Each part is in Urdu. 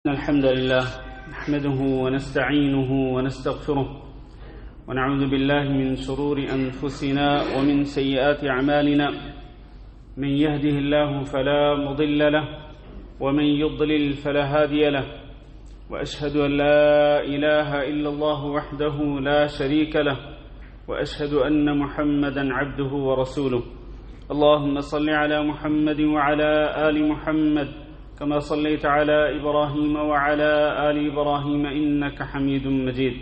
الحمد لله نحمده ونستعينه ونستغفره ونعوذ بالله من شرور أنفسنا ومن سيئات أعمالنا من يهده الله فلا مضل له ومن يضلل فلا هادي له وأشهد أن لا إله إلا الله وحده لا شريك له وأشهد أن محمدا عبده ورسوله اللهم صل على محمد وعلى آل محمد كما صليت على إبراهيم وعلى آل إبراهيم إنك حميد مجيد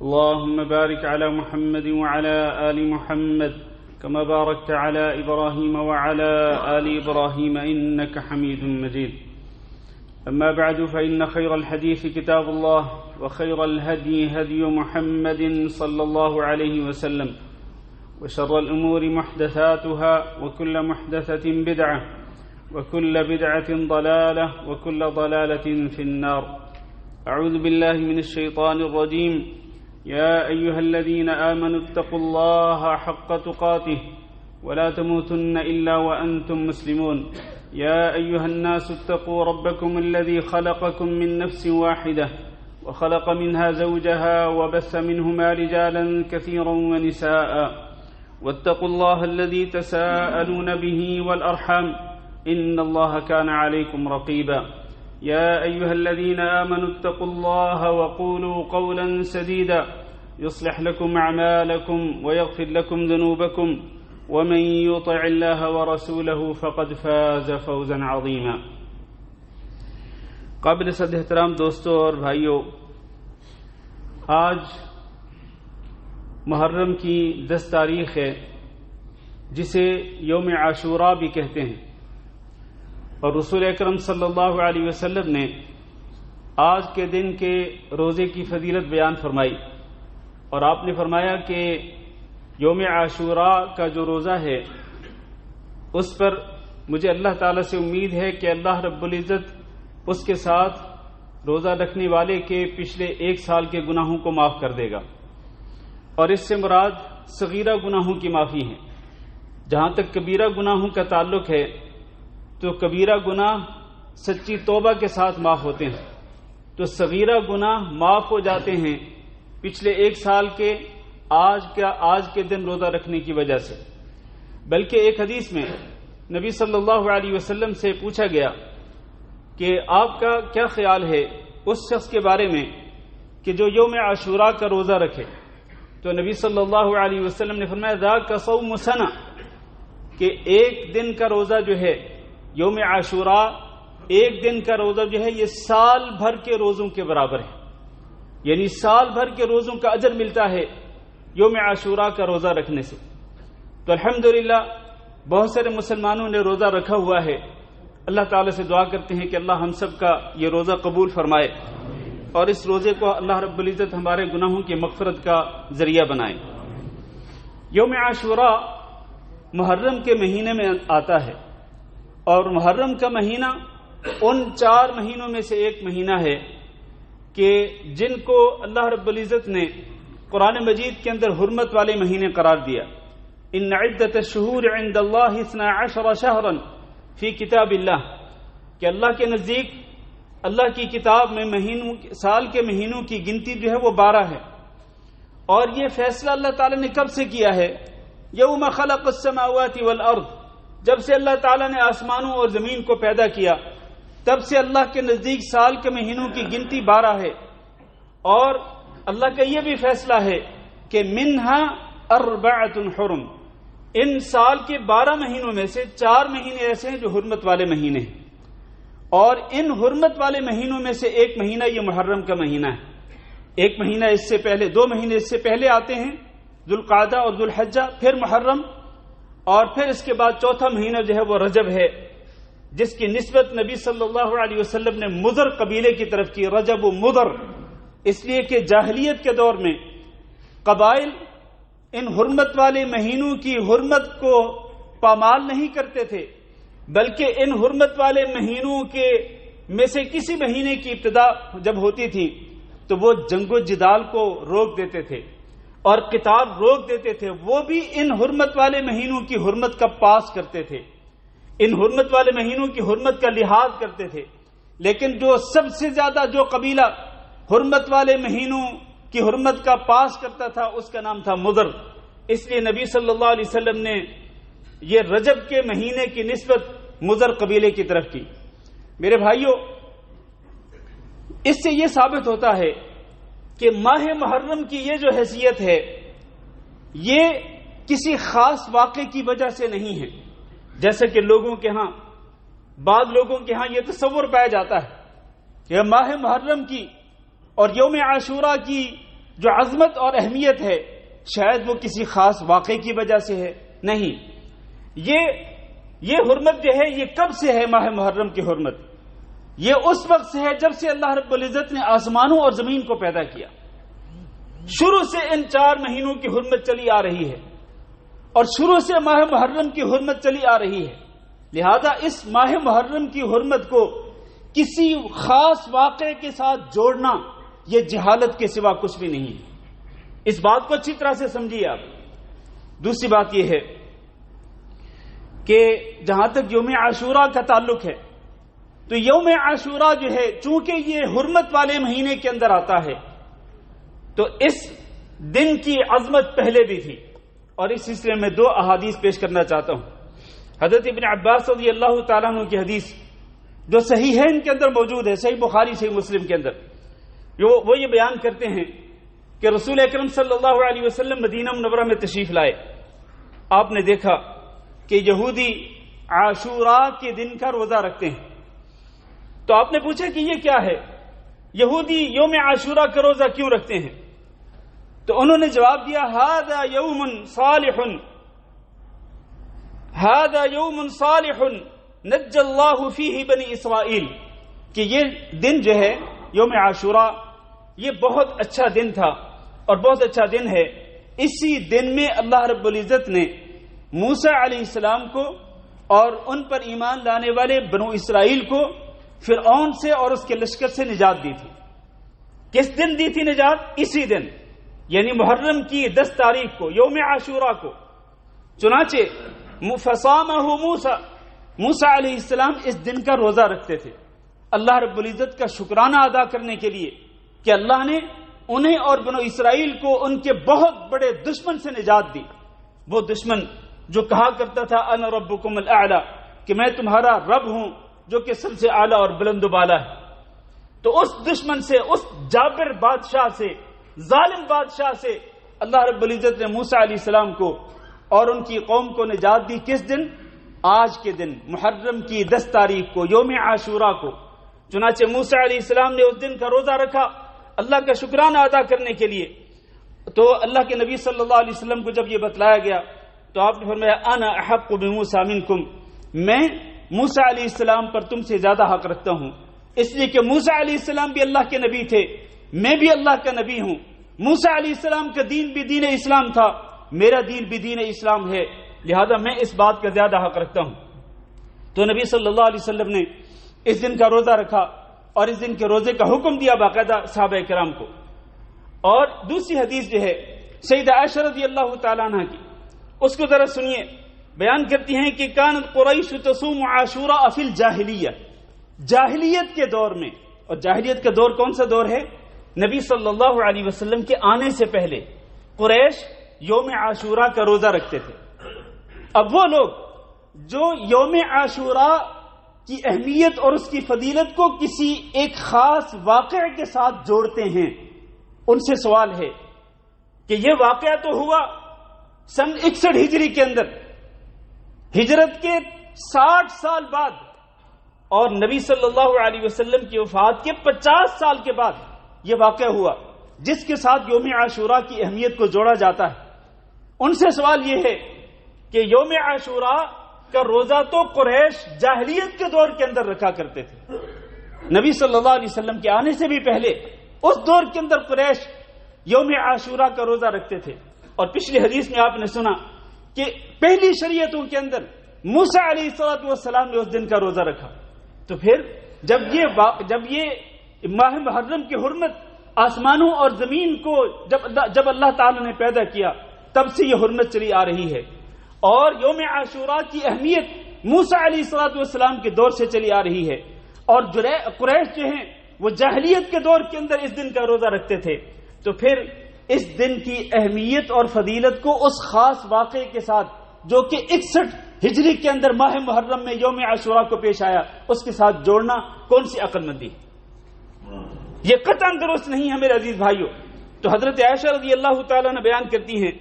اللهم بارك على محمد وعلى آل محمد كما باركت على إبراهيم وعلى آل إبراهيم إنك حميد مجيد أما بعد فإن خير الحديث كتاب الله وخير الهدي هدي محمد صلى الله عليه وسلم وشر الأمور محدثاتها وكل محدثة بدعة وكل بدعة ضلالة وكل ضلالة في النار أعوذ بالله من الشيطان الرجيم يا أيها الذين آمنوا اتقوا الله حق تقاته ولا تموتن إلا وأنتم مسلمون يا أيها الناس اتقوا ربكم الذي خلقكم من نفس واحدة وخلق منها زوجها وبث منهما رجالا كثيرا ونساء واتقوا الله الذي تساءلون به والأرحام إن الله كان عليكم رقيبا يا أيها الذين آمنوا اتقوا الله وقولوا قولا سديدا يصلح لكم أعمالكم ويغفر لكم ذنوبكم ومن يطع الله ورسوله فقد فاز فوزا عظيما قابل صد احترام دوستوں اور بھائیوں، آج محرم کی 10 تاریخ ہے جسے یوم عاشوراء بھی کہتے ہیں، اور رسول اکرم صلی اللہ علیہ وسلم نے آج کے دن کے روزے کی فضیلت بیان فرمائی، اور آپ نے فرمایا کہ یوم عاشوراء کا جو روزہ ہے اس پر مجھے اللہ تعالیٰ سے امید ہے کہ اللہ رب العزت اس کے ساتھ روزہ رکھنے والے کے پچھلے 1 سال کے گناہوں کو معاف کر دے گا، اور اس سے مراد صغیرہ گناہوں کی معافی ہے۔ جہاں تک کبیرہ گناہوں کا تعلق ہے تو کبیرہ گناہ سچی توبہ کے ساتھ معاف ہوتے ہیں، تو صغیرہ گناہ معاف ہو جاتے ہیں پچھلے 1 سال کے آج کے دن روزہ رکھنے کی وجہ سے۔ بلکہ ایک حدیث میں نبی صلی اللہ علیہ وسلم سے پوچھا گیا کہ آپ کا کیا خیال ہے اس شخص کے بارے میں کہ جو یوم عاشوراء کا روزہ رکھے، تو نبی صلی اللہ علیہ وسلم نے فرمایا ذاک صوم سنہ، کہ 1 دن کا روزہ جو ہے یوم عاشوراء، 1 دن کا روزہ جو ہے یہ سال بھر کے روزوں کے برابر ہے، یعنی سال بھر کے روزوں کا اجر ملتا ہے یوم عاشوراء کا روزہ رکھنے سے۔ تو الحمدللہ بہت سارے مسلمانوں نے روزہ رکھا ہوا ہے، اللہ تعالیٰ سے دعا کرتے ہیں کہ اللہ ہم سب کا یہ روزہ قبول فرمائے، اور اس روزے کو اللہ رب العزت ہمارے گناہوں کی مغفرت کا ذریعہ بنائے۔ یوم عاشوراء محرم کے مہینے میں آتا ہے، اور محرم کا مہینہ ان 4 مہینوں میں سے ایک مہینہ ہے کہ جن کو اللہ رب العزت نے قرآن مجید کے اندر حرمت والے مہینے قرار دیا۔ ان عدت الشہور عند اللہ 12 شہرا فی کتاب اللہ، کہ اللہ کے نزدیک اللہ کی کتاب میں سال کے مہینوں کی گنتی جو ہے وہ 12 ہے، اور یہ فیصلہ اللہ تعالی نے کب سے کیا ہے؟ یوم خلق السماوات والارض، جب سے اللہ تعالیٰ نے آسمانوں اور زمین کو پیدا کیا تب سے اللہ کے نزدیک سال کے مہینوں کی گنتی 12 ہے، اور اللہ کا یہ بھی فیصلہ ہے کہ منہا 4 حرم، ان سال کے 12 مہینوں میں سے 4 مہینے ایسے ہیں جو حرمت والے مہینے ہیں، اور ان حرمت والے مہینوں میں سے ایک مہینہ یہ محرم کا مہینہ ہے۔ ایک مہینہ اس سے پہلے، 2 مہینے اس سے پہلے آتے ہیں، ذوالقعدہ اور ذوالحجہ، پھر محرم، اور پھر اس کے بعد 4تھا مہینہ جو ہے وہ رجب ہے، جس کی نسبت نبی صلی اللہ علیہ وسلم نے مضر قبیلے کی طرف کی، رجب و مضر، اس لیے کہ جاہلیت کے دور میں قبائل ان حرمت والے مہینوں کی حرمت کو پامال نہیں کرتے تھے، بلکہ ان حرمت والے مہینوں کے میں سے کسی مہینے کی ابتدا جب ہوتی تھی تو وہ جنگ و جدال کو روک دیتے تھے اور قتال روک دیتے تھے، وہ بھی ان حرمت والے مہینوں کی حرمت کا پاس کرتے تھے، ان حرمت والے مہینوں کی حرمت کا لحاظ کرتے تھے، لیکن جو سب سے زیادہ جو قبیلہ حرمت والے مہینوں کی حرمت کا پاس کرتا تھا اس کا نام تھا مضر. اس لیے نبی صلی اللہ علیہ وسلم نے یہ رجب کے مہینے کی نسبت مضر قبیلے کی طرف کی. میرے بھائیوں، اس سے یہ ثابت ہوتا ہے کہ ماہ محرم کی یہ جو حیثیت ہے یہ کسی خاص واقعے کی وجہ سے نہیں ہے، جیسے کہ بعض لوگوں کے ہاں یہ تصور پایا جاتا ہے کہ ماہ محرم کی اور یوم عاشوراء کی جو عظمت اور اہمیت ہے شاید وہ کسی خاص واقعے کی وجہ سے ہے. نہیں، یہ حرمت جو ہے یہ کب سے ہے؟ ماہ محرم کی حرمت یہ اس وقت سے ہے جب سے اللہ رب العزت نے آسمانوں اور زمین کو پیدا کیا. شروع سے ان 4 مہینوں کی حرمت چلی آ رہی ہے اور شروع سے ماہ محرم کی حرمت چلی آ رہی ہے. لہذا اس ماہ محرم کی حرمت کو کسی خاص واقعے کے ساتھ جوڑنا یہ جہالت کے سوا کچھ بھی نہیں ہے. اس بات کو اچھی طرح سے سمجھیے آپ. دوسری بات یہ ہے کہ جہاں تک یوم عاشوراء کا تعلق ہے تو یوم عاشوراء جو ہے چونکہ یہ حرمت والے مہینے کے اندر آتا ہے تو اس دن کی عظمت پہلے بھی تھی، اور اس سلسلے میں 2 احادیث پیش کرنا چاہتا ہوں. حضرت ابن عباس رضی اللہ تعالیٰ عنہ کی حدیث جو صحیحین کے اندر موجود ہے، صحیح بخاری صحیح مسلم کے اندر، وہ یہ بیان کرتے ہیں کہ رسول اکرم صلی اللہ علیہ وسلم مدینہ منورہ میں تشریف لائے. آپ نے دیکھا کہ یہودی عاشوراء کے دن کا روزہ رکھتے ہیں. تو آپ نے پوچھا کہ یہ کیا ہے، یہودی یوم عاشوراء کا روزہ کیوں رکھتے ہیں؟ تو انہوں نے جواب دیا ھذا یوم صالح نجى اللہ فیہ بنی اسرائیل، کہ یہ دن جو ہے یوم عاشوراء یہ بہت اچھا دن تھا اور بہت اچھا دن ہے. اسی دن میں اللہ رب العزت نے موسیٰ علیہ السلام کو اور ان پر ایمان لانے والے بنو اسرائیل کو فرعون سے اور اس کے لشکر سے نجات دی تھی. کس دن دی تھی نجات؟ اسی دن، یعنی محرم کی 10 تاریخ کو، یوم عاشوراء کو. چنانچہ فصامہ موسیٰ علیہ السلام اس دن کا روزہ رکھتے تھے اللہ رب العزت کا شکرانہ ادا کرنے کے لیے کہ اللہ نے انہیں اور بنو اسرائیل کو ان کے بہت بڑے دشمن سے نجات دی. وہ دشمن جو کہا کرتا تھا انا ربکم الاعلی، کہ میں تمہارا رب ہوں جو کہ سب سے اعلیٰ اور بلند و بالا ہے. تو اس دشمن سے، اس جابر بادشاہ سے، ظالم بادشاہ سے اللہ رب العزت نے موسیٰ علیہ السلام کو اور ان کی قوم کو نجات دی. کس دن؟ آج کے دن، محرم کی 10 تاریخ کو، یوم عاشوراء کو. چنانچہ موسیٰ علیہ السلام نے اس دن کا روزہ رکھا اللہ کا شکرانہ ادا کرنے کے لیے. تو اللہ کے نبی صلی اللہ علیہ وسلم کو جب یہ بتلایا گیا تو آپ نے فرمایا انا احق بموسیٰ منکم، میں موسیٰ علیہ السلام پر تم سے زیادہ حق رکھتا ہوں، اس لیے کہ موسیٰ علیہ السلام بھی اللہ کے نبی تھے، میں بھی اللہ کا نبی ہوں. موسیٰ علیہ السلام کا دین بھی دین اسلام تھا، میرا دین بھی دین اسلام ہے، لہذا میں اس بات کا زیادہ حق رکھتا ہوں. تو نبی صلی اللہ علیہ وسلم نے اس دن کا روزہ رکھا اور اس دن کے روزے کا حکم دیا باقاعدہ صحابہ کرام کو. اور دوسری حدیث جو ہے سیدہ عائشہ رضی اللہ تعالیٰ عنہ کی، اس کو ذرا سنیے. بیان کرتی ہیں کہ کانت قریش تصوم عاشوراء فی الجاہلیہ، جاہلیت کے دور میں، اور جاہلیت کا دور کون سا دور ہے؟ نبی صلی اللہ علیہ وسلم کے آنے سے پہلے قریش یوم عاشوراء کا روزہ رکھتے تھے. اب وہ لوگ جو یوم عاشوراء کی اہمیت اور اس کی فضیلت کو کسی ایک خاص واقعے کے ساتھ جوڑتے ہیں، ان سے سوال ہے کہ یہ واقعہ تو ہوا سن 61 ہجری کے اندر، ہجرت کے 60 سال بعد، اور نبی صلی اللہ علیہ وسلم کی وفات کے 50 سال کے بعد یہ واقعہ ہوا جس کے ساتھ یوم عاشوراء کی اہمیت کو جوڑا جاتا ہے. ان سے سوال یہ ہے کہ یوم عاشوراء کا روزہ تو قریش جاہلیت کے دور کے اندر رکھا کرتے تھے، نبی صلی اللہ علیہ وسلم کے آنے سے بھی پہلے اس دور کے اندر قریش یوم عاشوراء کا روزہ رکھتے تھے. اور پچھلی حدیث میں آپ نے سنا کہ پہلی شریعتوں کے اندر موسیٰ علیہ السلام نے اس دن کا روزہ رکھا. تو پھر جب یہ ماہ محرم کی حرمت آسمانوں اور زمین کو جب اللہ تعالی نے پیدا کیا تب سے یہ حرمت چلی آ رہی ہے، اور یوم عاشوراء کی اہمیت موسیٰ علیہ السلام کے دور سے چلی آ رہی ہے. اور قریش جو ہیں وہ جاہلیت کے دور کے اندر اس دن کا روزہ رکھتے تھے، تو پھر اس دن کی اہمیت اور فضیلت کو اس خاص واقعے کے ساتھ جو کہ 61 ہجری کے اندر ماہ محرم میں یوم عاشوراء کو پیش آیا، اس کے ساتھ جوڑنا کون سی عقل مندی؟ یہ قطعاً درست نہیں ہے میرے عزیز بھائیوں۔ تو حضرت عائشہ رضی اللہ تعالیٰ نے بیان کرتی ہیں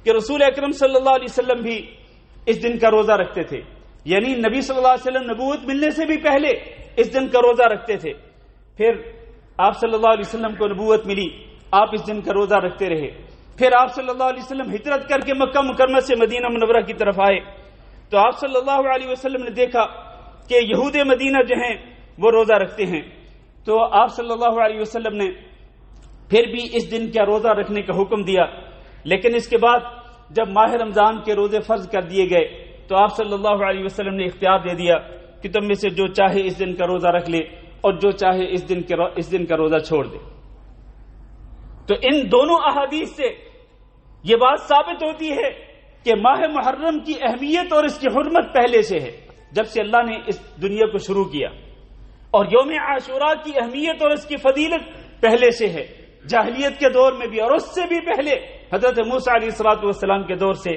کہ رسول اکرم صلی اللہ علیہ وسلم بھی اس دن کا روزہ رکھتے تھے، یعنی نبی صلی اللہ علیہ وسلم نبوت ملنے سے بھی پہلے اس دن کا روزہ رکھتے تھے۔ پھر آپ صلی اللہ علیہ وسلم کو نبوت ملی، آپ اس دن کا روزہ رکھتے رہے۔ پھر آپ صلی اللہ علیہ وسلم ہجرت کر کے مکہ مکرمہ سے مدینہ منورہ کی طرف آئے، تو آپ صلی اللہ علیہ وسلم نے دیکھا کہ یہود مدینہ جو ہیں وہ روزہ رکھتے ہیں، تو آپ صلی اللہ علیہ وسلم نے پھر بھی اس دن کا روزہ رکھنے کا حکم دیا۔ لیکن اس کے بعد جب ماہ رمضان کے روزے فرض کر دیے گئے تو آپ صلی اللہ علیہ وسلم نے اختیار دے دیا کہ تم میں سے جو چاہے اس دن کا روزہ رکھ لے اور جو چاہے اس دن کا روزہ چھوڑ دے۔ تو ان دونوں احادیث سے یہ بات ثابت ہوتی ہے کہ ماہ محرم کی اہمیت اور اس کی حرمت پہلے سے ہے، جب سے اللہ نے اس دنیا کو شروع کیا، اور یوم عاشوراء کی اہمیت اور اس کی فضیلت پہلے سے ہے، جاہلیت کے دور میں بھی اور اس سے بھی پہلے حضرت موسیٰ علیہ الصلوۃ والسلام کے دور سے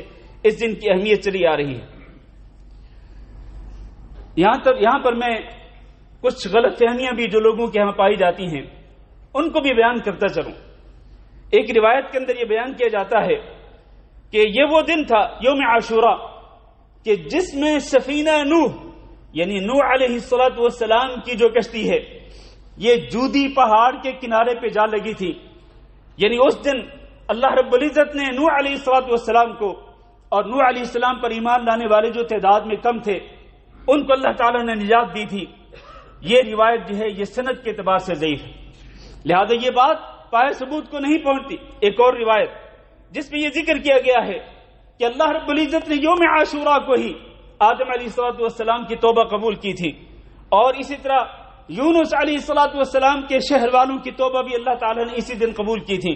اس دن کی اہمیت چلی آ رہی ہے۔ یہاں پر میں کچھ غلط فہمیاں بھی جو لوگوں کے یہاں پائی جاتی ہیں ان کو بھی بیان کرتا چلوں۔ ایک روایت کے اندر یہ بیان کیا جاتا ہے کہ یہ وہ دن تھا یوم عاشوراء کہ جس میں سفینہ نوح یعنی نوح علیہ الصلوۃ والسلام کی جو کشتی ہے یہ جودی پہاڑ کے کنارے پہ جا لگی تھی، یعنی اس دن اللہ رب العزت نے نوح علیہ الصلوۃ والسلام کو اور نوح علیہ السلام پر ایمان لانے والے جو تعداد میں کم تھے ان کو اللہ تعالیٰ نے نجات دی تھی۔ یہ روایت جو ہے یہ سند کے اعتبار سے ضعیف ہے، لہذا یہ بات پائے ثبوت کو نہیں پہنچتی۔ ایک اور روایت جس میں یہ ذکر کیا گیا ہے کہ اللہ رب العزت نے یوم عاشوراء کو ہی آدم علیہ الصلوۃ والسلام کی توبہ قبول کی تھی، اور اسی طرح یونس علیہ الصلوۃ والسلام کے شہر والوں کی توبہ بھی اللہ تعالیٰ نے اسی دن قبول کی تھی،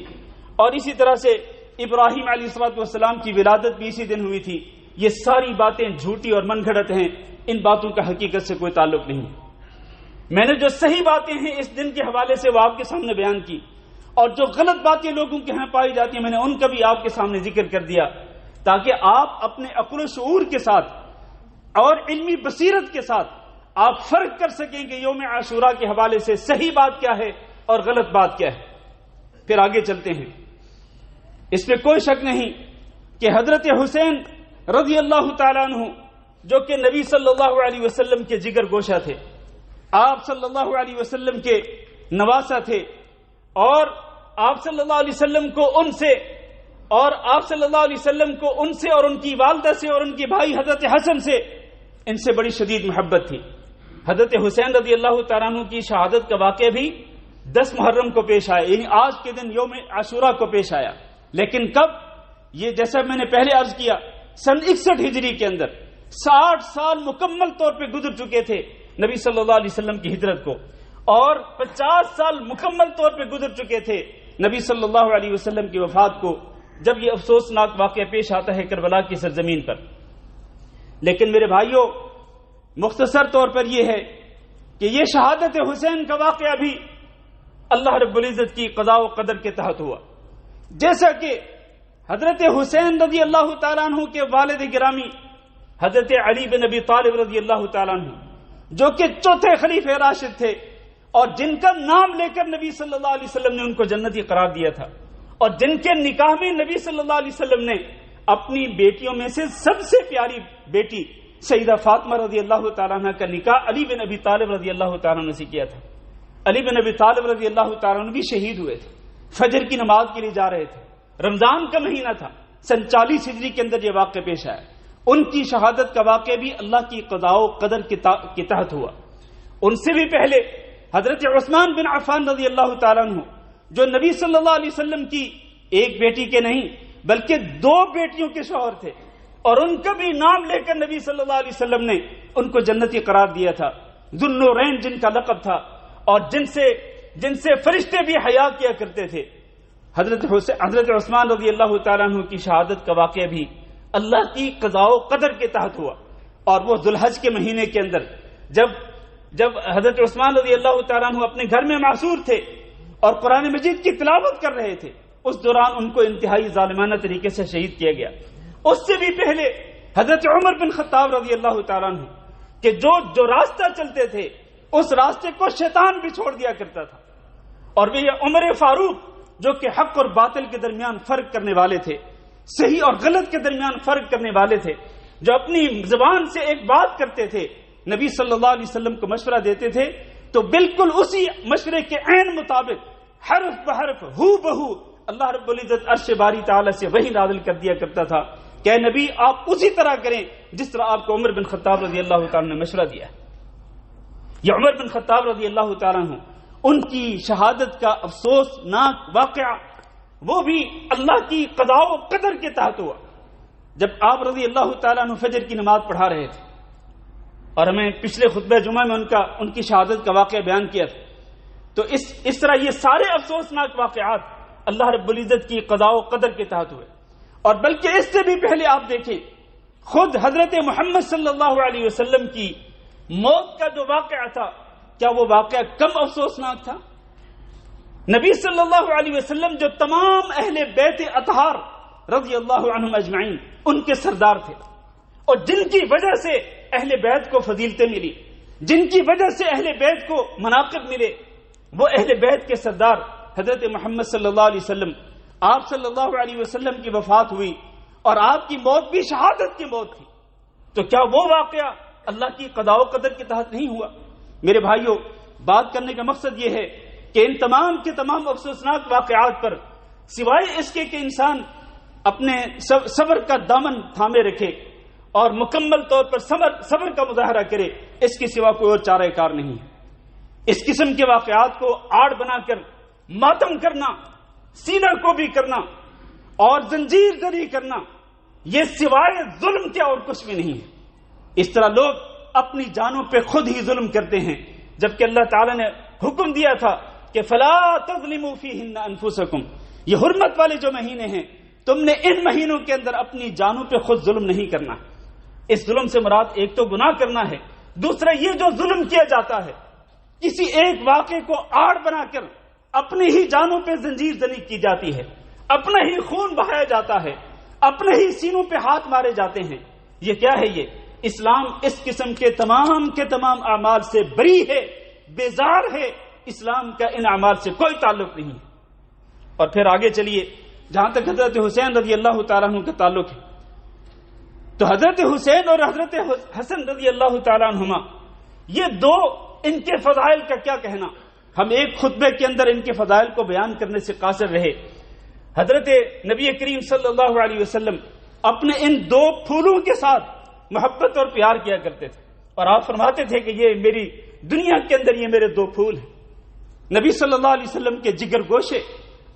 اور اسی طرح سے ابراہیم علیہ الصلوۃ والسلام کی ولادت بھی اسی دن ہوئی تھی۔ یہ ساری باتیں جھوٹی اور من گھڑت ہیں، ان باتوں کا حقیقت سے کوئی تعلق نہیں۔ میں نے جو صحیح باتیں ہیں اس دن کے حوالے سے وہ آپ کے سامنے بیان کی، اور جو غلط باتیں لوگوں کے ہاں پائی جاتی ہیں میں نے ان کا بھی آپ کے سامنے ذکر کر دیا، تاکہ آپ اپنے عقل و شعور کے ساتھ اور علمی بصیرت کے ساتھ آپ فرق کر سکیں کہ یوم عاشوراء کے حوالے سے صحیح بات کیا ہے اور غلط بات کیا ہے۔ پھر آگے چلتے ہیں۔ اس میں کوئی شک نہیں کہ حضرت حسین رضی اللہ تعالیٰ عنہ جو کہ نبی صلی اللہ علیہ وسلم کے جگر گوشہ تھے، آپ صلی اللہ علیہ وسلم کے نواسہ تھے، اور آپ صلی اللہ علیہ وسلم کو ان سے اور ان کی والدہ سے اور ان کے بھائی حضرت حسن سے ان سے بڑی شدید محبت تھی۔ حضرت حسین رضی اللہ تعالیٰ عنہ کی شہادت کا واقعہ بھی 10 محرم کو پیش آیا، یعنی آج کے دن یوم عاشوراء کو پیش آیا، لیکن کب؟ یہ جیسا میں نے پہلے عرض کیا سن 61 ہجری کے اندر 60 سال مکمل طور پہ گزر چکے تھے نبی صلی اللہ علیہ وسلم کی ہجرت کو، اور 50 سال مکمل طور پہ گزر چکے تھے نبی صلی اللہ علیہ وسلم کی وفات کو، جب یہ افسوسناک واقعہ پیش آتا ہے کربلا کی سرزمین پر۔ لیکن میرے بھائیوں، مختصر طور پر یہ ہے کہ یہ شہادت حسین کا واقعہ بھی اللہ رب العزت کی قضاء و قدر کے تحت ہوا، جیسا کہ حضرت حسین رضی اللہ تعالیٰ عنہ کے والد گرامی حضرت علی بن ابی طالب رضی اللہ تعالیٰ عنہ جو کہ چوتھے خلیفہ راشد تھے، اور جن کا نام لے کر نبی صلی اللہ علیہ وسلم نے ان کو جنتی قرار دیا تھا، اور جن کے نکاح میں نبی صلی اللہ علیہ وسلم نے اپنی بیٹیوں میں سے سب سے پیاری بیٹی سیدہ فاطمہ رضی اللہ تعالیٰ عنہ کا نکاح علی بن ابی طالب رضی اللہ تعالیٰ عنہ سے کیا تھا۔ علی بن ابی طالب رضی اللہ تعالیٰ عنہ بھی شہید ہوئے تھے، فجر کی نماز کے لیے جا رہے تھے، رمضان کا مہینہ تھا، سن 40 ہجری کے اندر یہ واقعہ پیش آیا۔ ان کی شہادت کا واقعہ بھی اللہ کی قضاء و قدر کے تحت ہوا۔ ان سے بھی پہلے حضرت عثمان بن عفان رضی اللہ تعالیٰ عنہ جو نبی صلی اللہ علیہ وسلم کی ایک بیٹی کے نہیں بلکہ 2 بیٹیوں کے شوہر تھے، اور ان کا بھی نام لے کر نبی صلی اللہ علیہ وسلم نے ان کو جنتی قرار دیا تھا، ذو النورین جن کا لقب تھا، اور جن سے فرشتے بھی حیا کیا کرتے تھے۔ حضرت عثمان رضی اللہ تعالیٰ عنہ کی شہادت کا واقعہ بھی اللہ کی قضاء و قدر کے تحت ہوا، اور وہ ذوالحج کے مہینے کے اندر جب حضرت عثمان رضی اللہ تعالیٰ عنہ اپنے گھر میں معصور تھے اور قرآن مجید کی تلاوت کر رہے تھے، اس دوران ان کو انتہائی ظالمانہ طریقے سے شہید کیا گیا۔ اس سے بھی پہلے حضرت عمر بن خطاب رضی اللہ تعالیٰ عنہ کہ جو راستہ چلتے تھے اس راستے کو شیطان بھی چھوڑ دیا کرتا تھا، اور وہ عمر فاروق جو کہ حق اور باطل کے درمیان فرق کرنے والے تھے، صحیح اور غلط کے درمیان فرق کرنے والے تھے، جو اپنی زبان سے ایک بات کرتے تھے، نبی صلی اللہ علیہ وسلم کو مشورہ دیتے تھے تو بالکل اسی مشورے کے عین مطابق حرف بحرف ہو بہو اللہ رب العزت عرش باری تعالی سے وحی نازل کر دیا کرتا تھا کہ اے نبی آپ اسی طرح کریں جس طرح آپ کو عمر بن خطاب رضی اللہ تعالیٰ نے مشورہ دیا۔ یہ عمر بن خطاب رضی اللہ تعالیٰ عنہ ان کی شہادت کا افسوسناک واقعہ وہ بھی اللہ کی قضاء و قدر کے تحت ہوا۔ جب آپ رضی اللہ تعالیٰ عنہ فجر کی نماز پڑھا رہے تھے اور ہمیں پچھلے خطبہ جمعہ میں ان کی شہادت کا واقعہ بیان کیا تھا، تو اس طرح یہ سارے افسوسناک واقعات اللہ رب العزت کی قضاء و قدر کے تحت ہوئے۔ اور بلکہ اس سے بھی پہلے آپ دیکھیں خود حضرت محمد صلی اللہ علیہ وسلم کی موت کا جو واقعہ تھا، کیا وہ واقعہ کم افسوسناک تھا؟ نبی صلی اللہ علیہ وسلم جو تمام اہل بیت اطہار رضی اللہ عنہم اجمعین ان کے سردار تھے، اور جن کی وجہ سے اہل بیت کو فضیلتیں ملی، جن کی وجہ سے اہل بیت کو مناقب ملے، وہ اہل بیت کے سردار حضرت محمد صلی اللہ علیہ وسلم، آپ صلی اللہ علیہ وسلم کی وفات ہوئی اور آپ کی موت بھی شہادت کی موت تھی، تو کیا وہ واقعہ اللہ کی قضاء و قدر کے تحت نہیں ہوا؟ میرے بھائیوں، بات کرنے کا مقصد یہ ہے کہ ان تمام کے تمام افسوسناک واقعات پر سوائے اس کے کہ انسان اپنے صبر کا دامن تھامے رکھے اور مکمل طور پر صبر کا مظاہرہ کرے، اس کے سوا کوئی اور چارہ کار نہیں ہے۔ اس قسم کے واقعات کو آڑ بنا کر ماتم کرنا، سینہ کو بھی کرنا اور زنجیر زری کرنا، یہ سوائے ظلم کے اور کچھ بھی نہیں ہے۔ اس طرح لوگ اپنی جانوں پہ خود ہی ظلم کرتے ہیں، جبکہ اللہ تعالیٰ نے حکم دیا تھا کہ فلا تظلموا فیہن انفسکم، یہ حرمت والے جو مہینے ہیں تم نے ان مہینوں کے اندر اپنی جانوں پہ خود ظلم نہیں کرنا۔ اس ظلم سے مراد ایک تو گناہ کرنا ہے، دوسرا یہ جو ظلم کیا جاتا ہے کسی ایک واقعے کو آڑ بنا کر اپنے ہی جانوں پہ زنجیر زنی کی جاتی ہے، اپنا ہی خون بہایا جاتا ہے، اپنے ہی سینوں پہ ہاتھ مارے جاتے ہیں۔ یہ کیا ہے؟ یہ اسلام اس قسم کے تمام اعمال سے بری ہے، بیزار ہے، اسلام کا ان اعمال سے کوئی تعلق نہیں ہے۔ اور پھر آگے چلیے، جہاں تک حضرت حسین رضی اللہ تعالیٰ عنہ کا تعلق ہے تو حضرت حسین اور حضرت حسن رضی اللہ تعالیٰ عنہما یہ دو، ان کے فضائل کا کیا کہنا، ہم ایک خطبے کے اندر ان کے فضائل کو بیان کرنے سے قاصر رہے۔ حضرت نبی کریم صلی اللہ علیہ وسلم اپنے ان دو پھولوں کے ساتھ محبت اور پیار کیا کرتے تھے، اور آپ فرماتے تھے کہ یہ میری دنیا کے اندر یہ میرے دو پھول ہیں۔ نبی صلی اللہ علیہ وسلم کے جگر گوشے،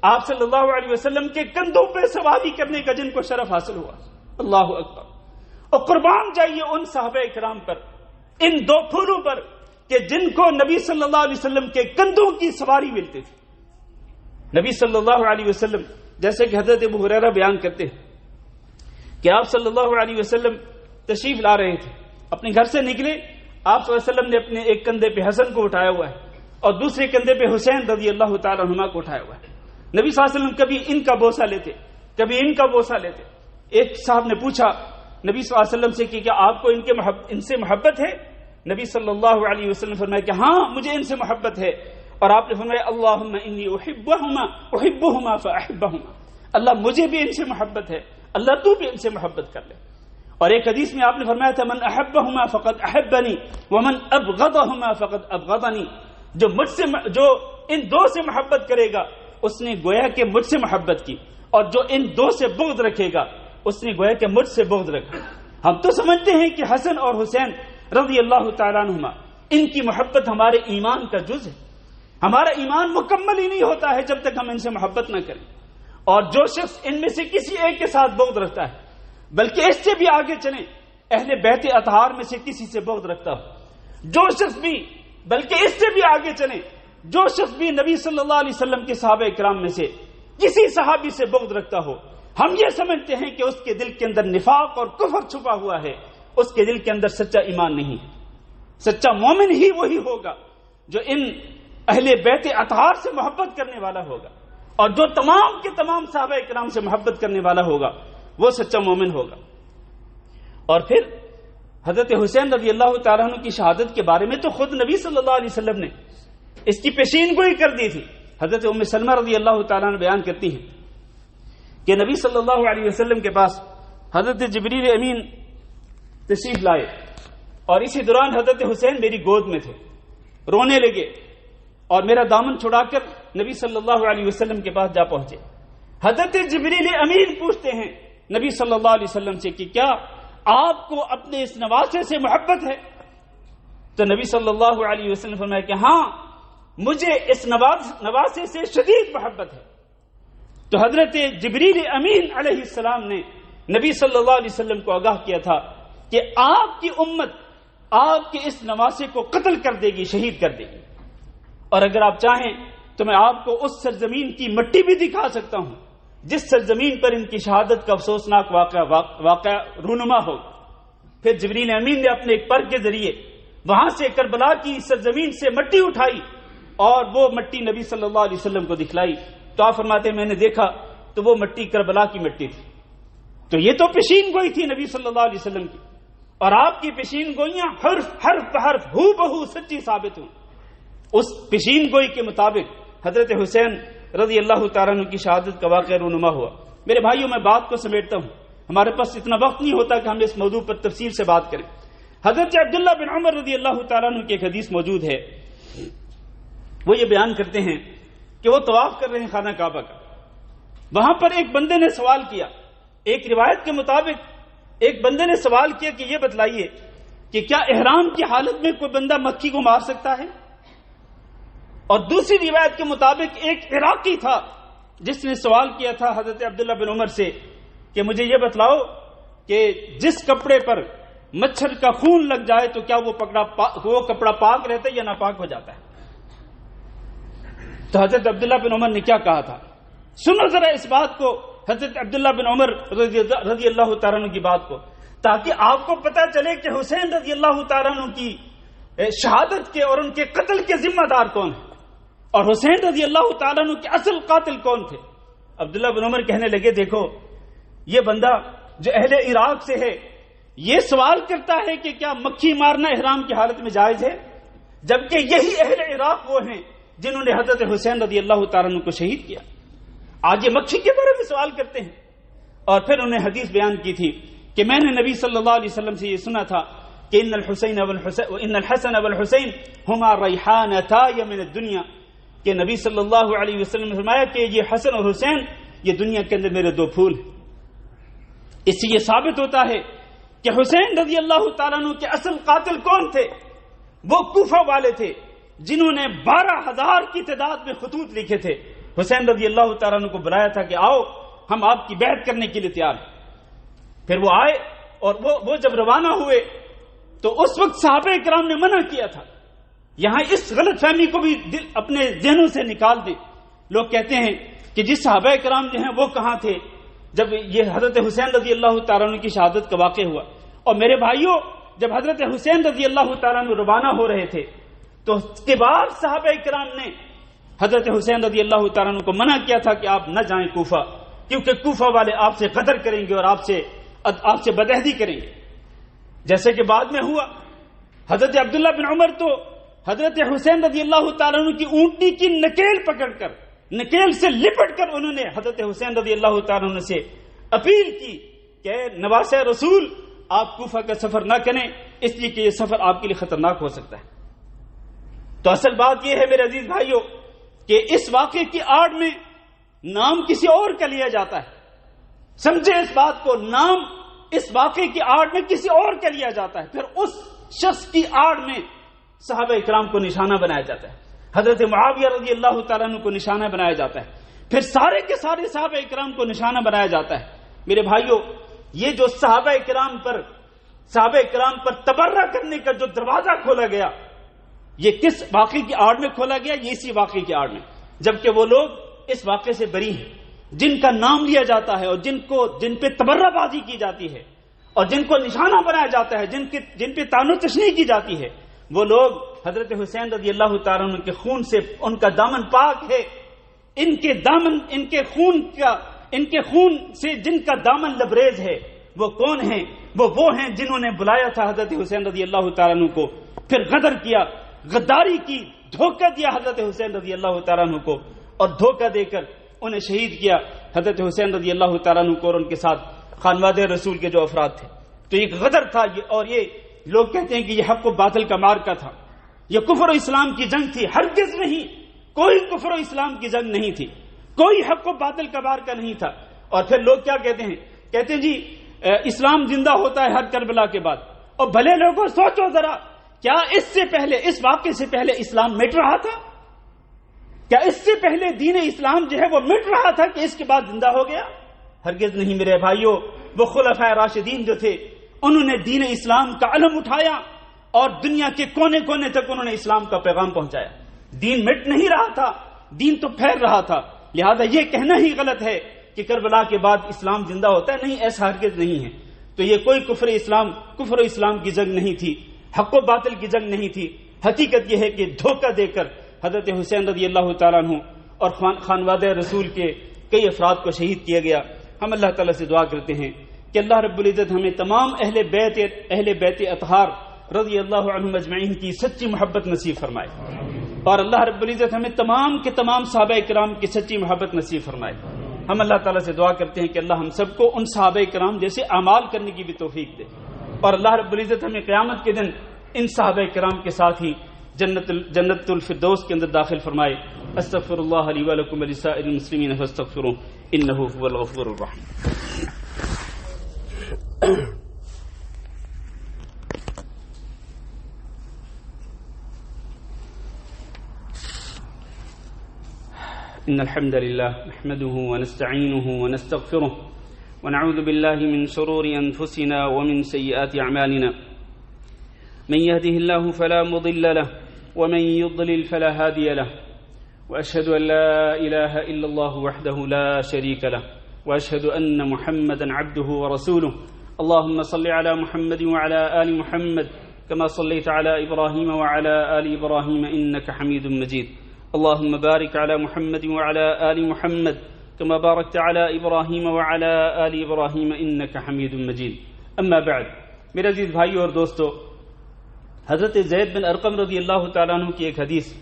آپ صلی اللہ علیہ وسلم کے کندھوں پہ سواری کرنے کا جن کو شرف حاصل ہوا، اللہ اکبر، اور قربان جائیے ان صحابہ کرام پر، ان دو پھولوں پر کہ جن کو نبی صلی اللہ علیہ وسلم کے کندھوں کی سواری ملتی تھی۔ نبی صلی اللہ علیہ وسلم، جیسے کہ حضرت ابو ہریرہ بیان کرتے ہیں کہ آپ صلی اللہ علیہ وسلم تشریف لا رہے تھے، اپنے گھر سے نکلے، آپ صلی اللہ علیہ وسلم نے اپنے ایک کندھے پہ حسن کو اٹھایا ہوا ہے اور دوسرے کندھے پہ حسین رضی اللہ تعالیٰ عنہما کو اٹھایا ہوا ہے۔ نبی صلی اللہ علیہ وسلم کبھی ان کا بوسہ لیتے، کبھی ان کا بوسہ لیتے۔ ایک صاحب نے پوچھا نبی صلی اللہ علیہ وسلم سے کہ کیا آپ کو ان سے محبت ہے؟ نبی صلی اللہ علیہ وسلم فرمایا کہ ہاں مجھے ان سے محبت ہے، اور آپ نے فرمایا اللہم انی احبہما فاحبہما، اللہ مجھے بھی ان سے محبت ہے، اللہ تو بھی ان سے محبت کر لے۔ اور ایک حدیث میں آپ نے فرمایا تھا من احبہما فقد احبنی ومن ابغضہما فقد ابغضنی، جو ان دو سے محبت کرے گا اس نے گویا کہ مجھ سے محبت کی، اور جو ان دو سے بغض رکھے گا اس نے گویا کہ مجھ سے بغض رکھا۔ ہم تو سمجھتے ہیں کہ حسن اور حسین رضی اللہ تعالیٰ عنہما ان کی محبت ہمارے ایمان کا جز ہے، ہمارا ایمان مکمل ہی نہیں ہوتا ہے جب تک ہم ان سے محبت نہ کریں۔ اور جو شخص ان میں سے کسی ایک کے ساتھ بغض رکھتا ہے، بلکہ اس سے بھی آگے چلیں اہل بیت اطہار میں سے کسی سے بغض رکھتا ہو، جو شخص بھی، بلکہ اس سے بھی آگے چلیں جو شخص بھی نبی صلی اللہ علیہ وسلم کے صحابہ کرام میں سے کسی صحابی سے بغض رکھتا ہو، ہم یہ سمجھتے ہیں کہ اس کے دل کے اندر نفاق اور کفر چھپا ہوا ہے، اس کے دل کے اندر سچا ایمان نہیں ہے۔ سچا مومن ہی وہی ہوگا جو ان اہل بیت اطہار سے محبت کرنے والا ہوگا، اور جو تمام کے تمام صحابہ کرام سے محبت کرنے والا ہوگا وہ سچا مومن ہوگا۔ اور پھر حضرت حسین رضی اللہ تعالیٰ عنہ کی شہادت کے بارے میں تو خود نبی صلی اللہ علیہ وسلم نے اس کی پیشین گوئی کر دی تھی۔ حضرت ام سلمہ رضی اللہ تعالیٰ عنہ بیان کرتی ہیں کہ نبی صلی اللہ علیہ وسلم کے پاس حضرت جبریل امین تشریف لائے، اور اسی دوران حضرت حسین میری گود میں تھے، رونے لگے اور میرا دامن چھڑا کر نبی صلی اللہ علیہ وسلم کے پاس جا پہنچے۔ حضرت جبریل امین پوچھتے ہیں نبی صلی اللہ علیہ وسلم سے کہ کیا آپ کو اپنے اس نواسے سے محبت ہے؟ تو نبی صلی اللہ علیہ وسلم فرمایا کہ ہاں، مجھے اس نواسے سے شدید محبت ہے۔ تو حضرت جبریل امین علیہ السلام نے نبی صلی اللہ علیہ وسلم کو آگاہ کیا تھا کہ آپ کی امت آپ کے اس نواسے کو قتل کر دے گی، شہید کر دے گی، اور اگر آپ چاہیں تو میں آپ کو اس سرزمین کی مٹی بھی دکھا سکتا ہوں جس سرزمین پر ان کی شہادت کا افسوسناک واقعہ رونما ہو۔ پھر جبریل امین نے اپنے ایک پر کے ذریعے وہاں سے کربلا کی سرزمین سے مٹی اٹھائی اور وہ مٹی نبی صلی اللہ علیہ وسلم کو دکھلائی، تو آپ فرماتے ہیں میں نے دیکھا تو وہ مٹی کربلا کی مٹی تھی۔ تو یہ تو پیشین گوئی تھی نبی صلی اللہ علیہ وسلم کی، اور آپ کی پیشین گوئیاں حرف حرف ہو بہو سچی ثابت ہوں۔ اس پیشین گوئی کے مطابق حضرت حسین رضی اللہ تعالیٰ عنہ کی شہادت کا واقعہ رونما ہوا۔ میرے بھائیوں، میں بات کو سمیٹتا ہوں، ہمارے پاس اتنا وقت نہیں ہوتا کہ ہم اس موضوع پر تفصیل سے بات کریں۔ حضرت عبداللہ بن عمر رضی اللہ تعالیٰ عنہ کی ایک حدیث موجود ہے، وہ یہ بیان کرتے ہیں کہ وہ طواف کر رہے ہیں خانہ کعبہ کا، وہاں پر ایک بندے نے سوال کیا، ایک روایت کے مطابق ایک بندے نے سوال کیا کہ یہ بتلائیے کہ کیا احرام کی حالت میں کوئی بندہ مکھی کو مار سکتا ہے؟ اور دوسری روایت کے مطابق ایک عراقی تھا جس نے سوال کیا تھا حضرت عبداللہ بن عمر سے کہ مجھے یہ بتلاؤ کہ جس کپڑے پر مچھر کا خون لگ جائے تو کیا وہ کپڑا پاک رہتا ہے یا ناپاک ہو جاتا ہے؟ تو حضرت عبداللہ بن عمر نے کیا کہا تھا؟ سنو ذرا اس بات کو، حضرت عبداللہ بن عمر رضی اللہ تعالیٰ عنہ کی بات کو، تاکہ آپ کو پتہ چلے کہ حسین رضی اللہ تعالیٰ عنہ کی شہادت کے اور ان کے قتل کے ذمہ دار کون ہیں، اور حسین رضی اللہ تعالیٰ عنہ کے اصل قاتل کون تھے۔ عبداللہ بن عمر کہنے لگے دیکھو، یہ بندہ جو اہل عراق سے ہے یہ سوال کرتا ہے کہ کیا مکھی مارنا احرام کی حالت میں جائز ہے، جبکہ یہی اہل عراق وہ ہیں جنہوں نے حضرت حسین رضی اللہ تعالیٰ عنہ کو شہید کیا۔ آج یہ مکھی کے بارے میں سوال کرتے ہیں۔ اور پھر انہیں حدیث بیان کی تھی کہ میں نے نبی صلی اللہ علیہ وسلم سے یہ سنا تھا کہ ان الحسن والحسین ہما ریحانتا من الدنیا، کہ نبی صلی اللہ علیہ وسلم نے فرمایا کہ یہ حسن اور حسین یہ دنیا کے اندر میرے دو پھول ہیں۔ اس سے یہ ثابت ہوتا ہے کہ حسین رضی اللہ تعالیٰ عنہ کے اصل قاتل کون تھے؟ وہ کوفہ والے تھے جنہوں نے 12,000 کی تعداد میں خطوط لکھے تھے، حسین رضی اللہ تعالیٰ عنہ کو بلایا تھا کہ آؤ ہم آپ کی بیعت کرنے کے لیے تیار ہیں۔ پھر وہ آئے اور وہ جب روانہ ہوئے تو اس وقت صحابہ کرام نے منع کیا تھا۔ یہاں اس غلط فہمی کو بھی اپنے ذہنوں سے نکال دیں۔ لوگ کہتے ہیں کہ جس صحابہ کرام جو ہیں وہ کہاں تھے جب یہ حضرت حسین رضی اللہ تعالیٰ عنہ کی شہادت کا واقع ہوا؟ اور میرے بھائیوں، جب حضرت حسین رضی اللہ تعالیٰ عنہ روانہ ہو رہے تھے تو کبار صحابہ کرام نے حضرت حسین رضی اللہ تعالیٰ عنہ کو منع کیا تھا کہ آپ نہ جائیں کوفہ، کیونکہ کوفہ والے آپ سے غدر کریں گے اور آپ سے بدعہدی کریں گے، جیسے کہ بعد میں ہوا۔ حضرت عبداللہ بن عمر تو حضرت حسین رضی اللہ تعالیٰ عنہ کی اونٹی کی نکیل پکڑ کر، نکیل سے لپٹ کر انہوں نے حضرت حسین رضی اللہ تعالیٰ عنہ سے اپیل کی کہ نواسہ رسول آپ کوفہ کا سفر نہ کریں، اس لیے کہ یہ سفر آپ کے لیے خطرناک ہو سکتا ہے۔ تو اصل بات یہ ہے میرے عزیز بھائیوں کہ اس واقعے کی آڑ میں نام کسی اور کا لیا جاتا ہے۔ سمجھے اس بات کو، نام اس واقعے کی آڑ میں کسی اور کا لیا جاتا ہے، پھر اس شخص کی آڑ میں صحابہ اکرام کو نشانہ بنایا جاتا ہے، حضرت معاویہ رضی اللہ تعالیٰ عنہ کو نشانہ بنایا جاتا ہے، پھر سارے کے سارے صحابہ اکرام کو نشانہ بنایا جاتا ہے۔ میرے بھائیوں، یہ جو صحابہ اکرام پر تبرہ کرنے کا جو دروازہ کھولا گیا، یہ کس واقعے کی آڑ میں کھولا گیا؟ یہ اسی واقعے کی آڑ میں، جبکہ وہ لوگ اس واقعے سے بری ہیں جن کا نام لیا جاتا ہے اور جن پہ تبرہ بازی کی جاتی ہے اور جن کو نشانہ بنایا جاتا ہے، جن پہ طعن و تشنیع کی جاتی ہے، وہ لوگ حضرت حسین رضی اللہ تعالیٰ عنہ کے خون سے ان کا دامن پاک ہے، ان کے خون سے جن کا دامن لبریز ہے وہ کون ہیں؟ وہ ہیں جنہوں نے بلایا تھا حضرت حسین رضی اللہ تعالیٰ عنہ کو، پھر غدر کیا، غداری کی، دھوکہ دیا حضرت حسین رضی اللہ تعالیٰ عنہ کو، اور دھوکہ دے کر انہیں شہید کیا حضرت حسین رضی اللہ تعالیٰ عنہ کو اور ان کے ساتھ خانوادہ رسول کے جو افراد تھے۔ تو ایک غدر تھا اور یہ لوگ کہتے ہیں کہ یہ حق و باطل کا معرکہ تھا، یہ کفر و اسلام کی جنگ تھی۔ ہرگز نہیں، کوئی کفر و اسلام کی جنگ نہیں تھی، کوئی حق و باطل کا معرکہ نہیں تھا۔ اور پھر لوگ کیا کہتے ہیں؟ کہتے ہیں جی اسلام زندہ ہوتا ہے ہر کربلا کے بعد۔ اور بھلے لوگوں سوچو ذرا، کیا اس سے پہلے، اس واقعے سے پہلے اسلام مٹ رہا تھا؟ کیا اس سے پہلے دین اسلام جو ہے وہ مٹ رہا تھا کہ اس کے بعد زندہ ہو گیا؟ ہرگز نہیں میرے بھائیوں۔ وہ خلفائے راشدین جو تھے انہوں نے دین اسلام کا علم اٹھایا اور دنیا کے کونے کونے تک انہوں نے اسلام کا پیغام پہنچایا۔ دین مٹ نہیں رہا تھا، دین تو پھیل رہا تھا۔ لہذا یہ کہنا ہی غلط ہے کہ کربلا کے بعد اسلام زندہ ہوتا ہے، نہیں، ایسا ہرگز نہیں ہے۔ تو یہ کوئی کفر و اسلام کی جنگ نہیں تھی، حق و باطل کی جنگ نہیں تھی۔ حقیقت یہ ہے کہ دھوکہ دے کر حضرت حسین رضی اللہ تعالیٰ عنہ اور خانوادہ رسول کے کئی افراد کو شہید کیا گیا۔ ہم اللہ تعالیٰ سے دعا کرتے ہیں کہ اللہ رب العزت ہمیں تمام اہل بیت اطہار رضی اللہ عنہم اجمعین کی سچی محبت نصیب فرمائے، اور اللہ رب العزت ہمیں تمام کے تمام صحابہ کرام کی سچی محبت نصیب فرمائے۔ ہم اللہ تعالیٰ سے دعا کرتے ہیں کہ اللہ ہم سب کو ان صحابہ کرام جیسے اعمال کرنے کی بھی توفیق دے، اور اللہ رب العزت ہمیں قیامت کے دن ان صحابہ کرام کے ساتھ ہی جنت الفردوس کے اندر داخل فرمائے۔ استغفر اللہ لی ولکم ولسائر المسلمین فاستغفروہ انہ هو الغفور الرحیم۔ إن الحمد لله نحمده ونستعينه ونستغفره ونعوذ بالله من شرور أنفسنا ومن سيئات أعمالنا، من يهده الله فلا مضل له ومن يضلل فلا هادي له، وأشهد أن لا إله إلا الله وحده لا شريك له، وأشهد أن محمدا عبده ورسوله۔ اللهم صل على محمد وعلى آل محمد كما صليت على إبراهيم وعلى آل إبراهيم إنك حميد مجيد۔ اللهم بارك على محمد وعلى آل محمد كما باركت على إبراهيم وعلى آل إبراهيم إنك حميد مجيد۔ اما بعد، میرے عزیز بھائیو اور دوستو، حضرت زید بن ارقم رضی اللہ تعالیٰ عنہ کی ایک حدیث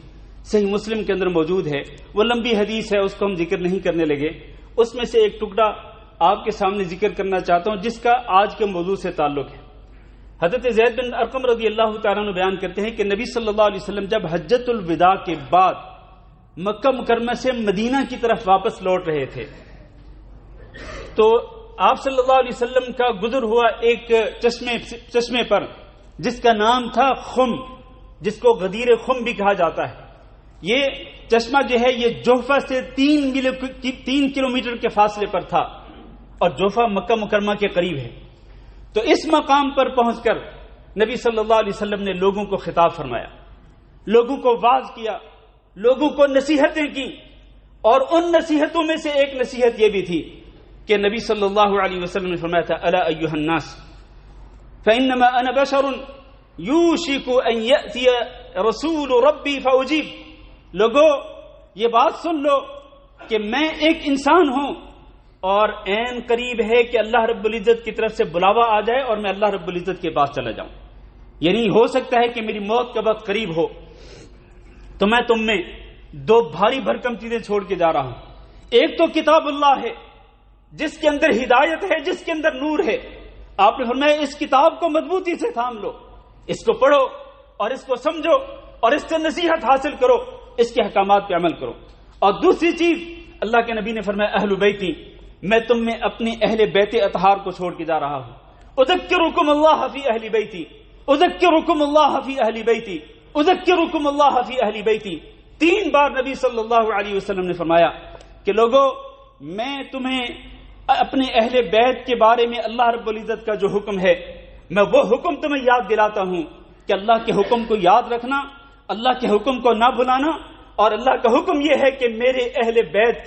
صحیح مسلم کے اندر موجود ہے۔ وہ لمبی حدیث ہے، اس کو ہم ذکر نہیں کرنے لگے۔ اس میں سے ایک ٹکڑا آپ کے سامنے ذکر کرنا چاہتا ہوں جس کا آج کے موضوع سے تعلق ہے۔ حضرت زید بن ارقم رضی اللہ تعالیٰ عنہ بیان کرتے ہیں کہ نبی صلی اللہ علیہ وسلم جب حجۃ الوداع کے بعد مکہ مکرمہ سے مدینہ کی طرف واپس لوٹ رہے تھے تو آپ صلی اللہ علیہ وسلم کا گزر ہوا ایک چشمے پر جس کا نام تھا خم، جس کو غدیر خم بھی کہا جاتا ہے۔ یہ چشمہ جو ہے یہ جوفہ سے 3 کلومیٹر کے فاصلے پر تھا، اور جوفہ مکہ مکرمہ کے قریب ہے۔ تو اس مقام پر پہنچ کر نبی صلی اللہ علیہ وسلم نے لوگوں کو خطاب فرمایا، لوگوں کو واعظ کیا، لوگوں کو نصیحتیں کی، اور ان نصیحتوں میں سے ایک نصیحت یہ بھی تھی کہ نبی صلی اللہ علیہ وسلم نے فرمایا تھا الا ایھا الناس فانما انا بشر یوشک ان یأتی رسول ربی فاجیب۔ لوگوں یہ بات سن لو کہ میں ایک انسان ہوں اور عین قریب ہے کہ اللہ رب العزت کی طرف سے بلاوا آ جائے اور میں اللہ رب العزت کے پاس چلا جاؤں، یعنی ہو سکتا ہے کہ میری موت کا وقت قریب ہو۔ تو میں تم میں 2 بھاری بھرکم چیزیں چھوڑ کے جا رہا ہوں۔ ایک تو کتاب اللہ ہے جس کے اندر ہدایت ہے، جس کے اندر نور ہے۔ آپ نے فرمایا اس کتاب کو مضبوطی سے تھام لو، اس کو پڑھو اور اس کو سمجھو اور اس سے نصیحت حاصل کرو، اس کے احکامات پہ عمل کرو۔ اور دوسری چیز اللہ کے نبی نے فرمایا اہل بیتی، میں تم میں اپنے اہل بیت اطہار کو چھوڑ کے جا رہا ہوں۔ اذکرکم اللہ فی اہل بیتی، اذکرکم اللہ فی اہل بیتی، اذکرکم اللہ فی اہل بیتی۔ 3 بار نبی صلی اللہ علیہ وسلم نے فرمایا کہ لوگوں میں تمہیں اپنے اہل بیت کے بارے میں اللہ رب العزت کا جو حکم ہے میں وہ حکم تمہیں یاد دلاتا ہوں کہ اللہ کے حکم کو یاد رکھنا، اللہ کے حکم کو نہ بھلانا، اور اللہ کا حکم یہ ہے کہ میرے اہل بیت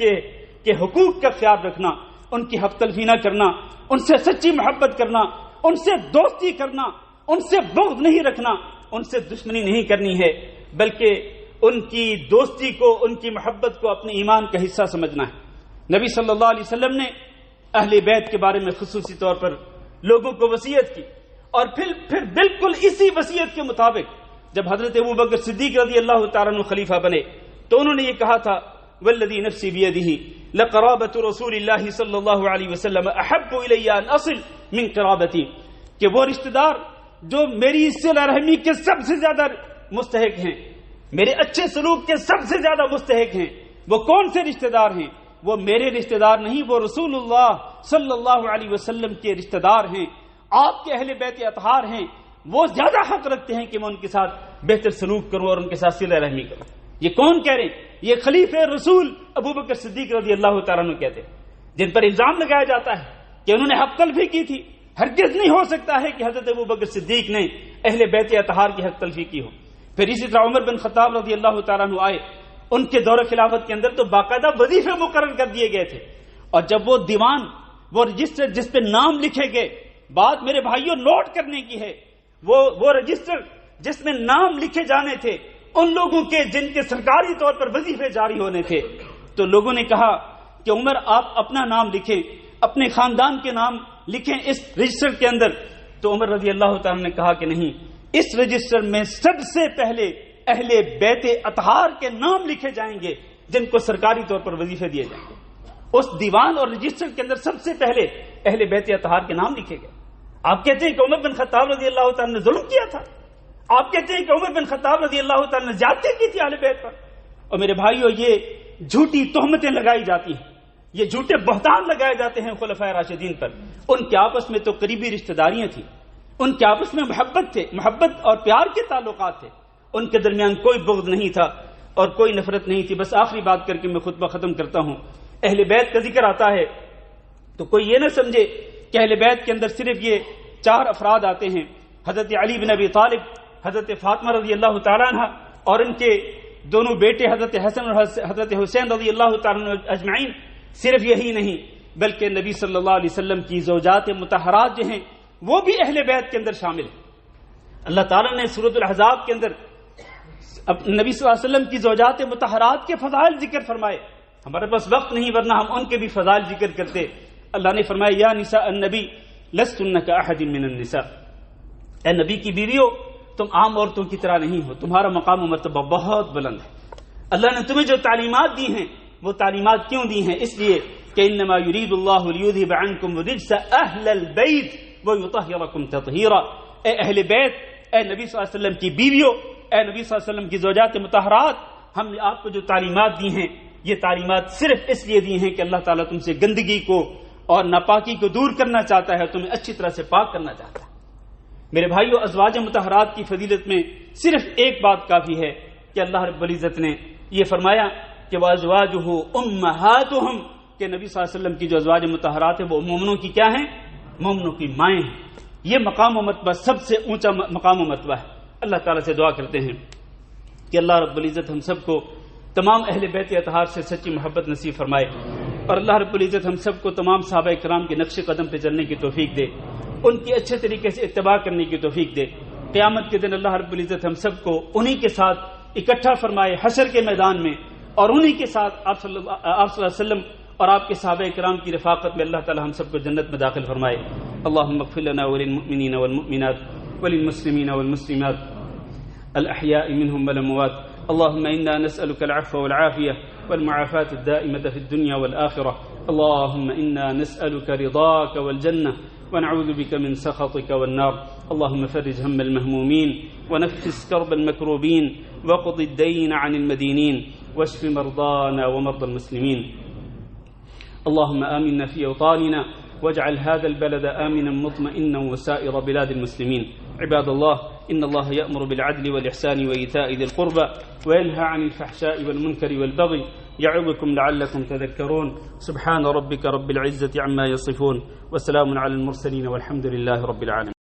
کے حقوق کا خیال رکھنا، ان کی حق تلفی نہ کرنا، ان سے سچی محبت کرنا، ان سے دوستی کرنا، ان سے بغض نہیں رکھنا، ان سے دشمنی نہیں کرنی ہے، بلکہ ان کی دوستی کو، ان کی محبت کو اپنے ایمان کا حصہ سمجھنا ہے۔ نبی صلی اللہ علیہ وسلم نے اہل بیت کے بارے میں خصوصی طور پر لوگوں کو وصیت کی، اور پھر بالکل اسی وصیت کے مطابق جب حضرت ابوبکر صدیق رضی اللہ تعالیٰ عنہ خلیفہ بنے تو انہوں نے یہ کہا تھا والذی نفسی بیدہ لقرابۃ رسول اللہ صلی اللہ علیہ وسلم احب الی ان اصل من قرابتی، کہ وہ رشتہ دار جو میری صلہ رحمی کے سب سے زیادہ مستحق ہیں، میرے اچھے سلوک کے سب سے زیادہ مستحق ہیں، وہ کون سے رشتہ دار ہیں؟ وہ میرے رشتہ دار نہیں، وہ رسول اللہ صلی اللہ علیہ وسلم کے رشتہ دار ہیں، آپ کے اہل بیت اطہار ہیں، وہ زیادہ حق رکھتے ہیں کہ میں ان کے ساتھ بہتر سلوک کروں اور ان کے ساتھ صلہ رحمی کروں۔ یہ کون کہہ رہے ہیں؟ یہ خلیفہ رسول ابوبکر صدیق رضی اللہ تعالیٰ عنہ کہتے ہیں، جن پر الزام لگایا جاتا ہے کہ انہوں نے حق تلفی کی تھی۔ ہرگز نہیں ہو سکتا ہے کہ حضرت ابوبکر صدیق نے اہل بیت اطہار کی حق تلفی کی ہو۔ پھر اسی طرح عمر بن خطاب رضی اللہ تعالیٰ عنہ آئے، ان کے دور خلافت کے اندر تو باقاعدہ وظیفے مقرر کر دیے گئے تھے، اور جب وہ دیوان، وہ رجسٹر جس پہ نام لکھے گئے، بات میرے بھائیوں نوٹ کرنے کی ہے، وہ رجسٹر جس میں نام لکھے جانے تھے ان لوگوں کے جن کے سرکاری طور پر وظیفے جاری ہونے تھے، تو لوگوں نے کہا کہ عمر آپ اپنا نام لکھیں، اپنے خاندان کے نام لکھیں اس رجسٹر کے اندر۔ تو عمر رضی اللہ تعالیٰ نے کہا کہ نہیں، اس رجسٹر میں سب سے پہلے اہل بیت اطہار کے نام لکھے جائیں گے جن کو سرکاری طور پر وظیفے دیے جائیں گے۔ اس دیوان اور رجسٹر کے اندر سب سے پہلے اہل بیت اطہار کے نام لکھے گئے۔ آپ کہتے ہیں کہ عمر بن خطاب رضی اللہ تعالیٰ نے ظلم کیا تھا، آپ کہتے ہیں کہ عمر بن خطاب رضی اللہ تعالیٰ نے زیادتی کی تھی اہل بیت پر۔ اور میرے بھائیو، یہ جھوٹی تہمتیں لگائی جاتی ہیں، یہ جھوٹے بہتان لگائے جاتے ہیں خلفائے راشدین پر۔ ان کے آپس میں تو قریبی رشتہ داریاں تھیں، ان کے آپس میں محبت اور پیار کے تعلقات تھے، ان کے درمیان کوئی بغض نہیں تھا اور کوئی نفرت نہیں تھی۔ بس آخری بات کر کے میں خطبہ ختم کرتا ہوں۔ اہل بیت کا ذکر آتا ہے تو کوئی یہ نہ سمجھے کہ اہل بیت کے اندر صرف یہ 4 افراد آتے ہیں، حضرت علی بن ابی طالب، حضرت فاطمہ رضی اللہ تعالیٰ عنہ اور ان کے دونوں بیٹے حضرت حسن اور حضرت حسین رضی اللہ تعالیٰ عنہ اجمعین۔ صرف یہی نہیں بلکہ نبی صلی اللہ علیہ وسلم کی زوجات مطہرات جو ہیں وہ بھی اہل بیت کے اندر شامل ہیں۔ اللہ تعالیٰ نے سورۃ الاحزاب کے اندر نبی صلی اللہ علیہ وسلم کی زوجات مطہرات کے فضائل ذکر فرمائے۔ ہمارے پاس وقت نہیں ورنہ ہم ان کے بھی فضائل ذکر کرتے۔ اللہ نے فرمایا یا نساء النبی لستن کاحد من النساء، اے نبی کی بیویوں تم عام عورتوں کی طرح نہیں ہو، تمہارا مقام و مرتبہ بہت بلند ہے۔ اللہ نے تمہیں جو تعلیمات دی ہیں وہ تعلیمات کیوں دی ہیں؟ اس لیے کہ انما یرید اللہ لیذھب عنکم الرجس اہل البیت ویطہرکم تطہیرا، اے اہل بیت، اے نبی صلی اللہ علیہ وسلم کی بیویوں، اے نبی صلی اللہ علیہ وسلم کی زوجات مطہرات، ہم نے آپ کو جو تعلیمات دی ہیں یہ تعلیمات صرف اس لیے دی ہیں کہ اللہ تعالیٰ تم سے گندگی کو اور ناپاکی کو دور کرنا چاہتا ہے، تمہیں اچھی طرح سے پاک کرنا چاہتا ہے۔ میرے بھائیو، ازواج مطہرات کی فضیلت میں صرف ایک بات کافی ہے کہ اللہ رب العزت نے یہ فرمایا کہ وازواجہ امہاتہم، کہ نبی صلی اللہ علیہ وسلم کی جو ازواج مطہرات ہیں وہ مومنوں کی کیا ہیں؟ مومنوں کی مائیں ہیں۔ یہ مقام و مرتبہ سب سے اونچا مقام و مرتبہ ہے۔ اللہ تعالیٰ سے دعا کرتے ہیں کہ اللہ رب العزت ہم سب کو تمام اہل بیت اطہار سے سچی محبت نصیب فرمائے، اور اللہ رب العزت ہم سب کو تمام صحابہ کرام کے نقش قدم پہ چلنے کی توفیق دے، ان کی اچھے طریقے سے اتباع کرنے کی توفیق دے۔ قیامت کے دن اللہ رب العزت ہم سب کو انہی کے ساتھ اکٹھا فرمائے حشر کے میدان میں، اور انہی کے ساتھ آپ صلی اللہ علیہ وسلم اور آپ کے صحابہ کرام کی رفاقت میں اللہ تعالی ہم سب کو جنت میں داخل فرمائے۔ اللهم اغفر لنا وللمؤمنین والمؤمنات وللمسلمین والمسلمات الأحياء منهم والأموات. اللهم إنا نسألك العفو والعافية والمعافاة الدائمة في الدنيا والآخرة. اللهم إنا نسألك رضاك والجنة ونعوذ بك من سخطك والنار. اللهم فرج هم المهمومين ونفس كرب المكروبين وقض الدين عن المدينين واشف مرضانا ومرضى المسلمين. اللهم آمنا في أوطاننا واجعل هذا البلد آمنا مطمئنا وسائر بلاد المسلمين. عباد الله، إن الله يأمر بالعدل والإحسان وإيتاء ذي القربى وينهى عن الفحشاء والمنكر والبغي يعظكم لعلكم تذكرون. سبحان ربك رب العزة عما يصفون وسلام على المرسلين والحمد لله رب العالمين.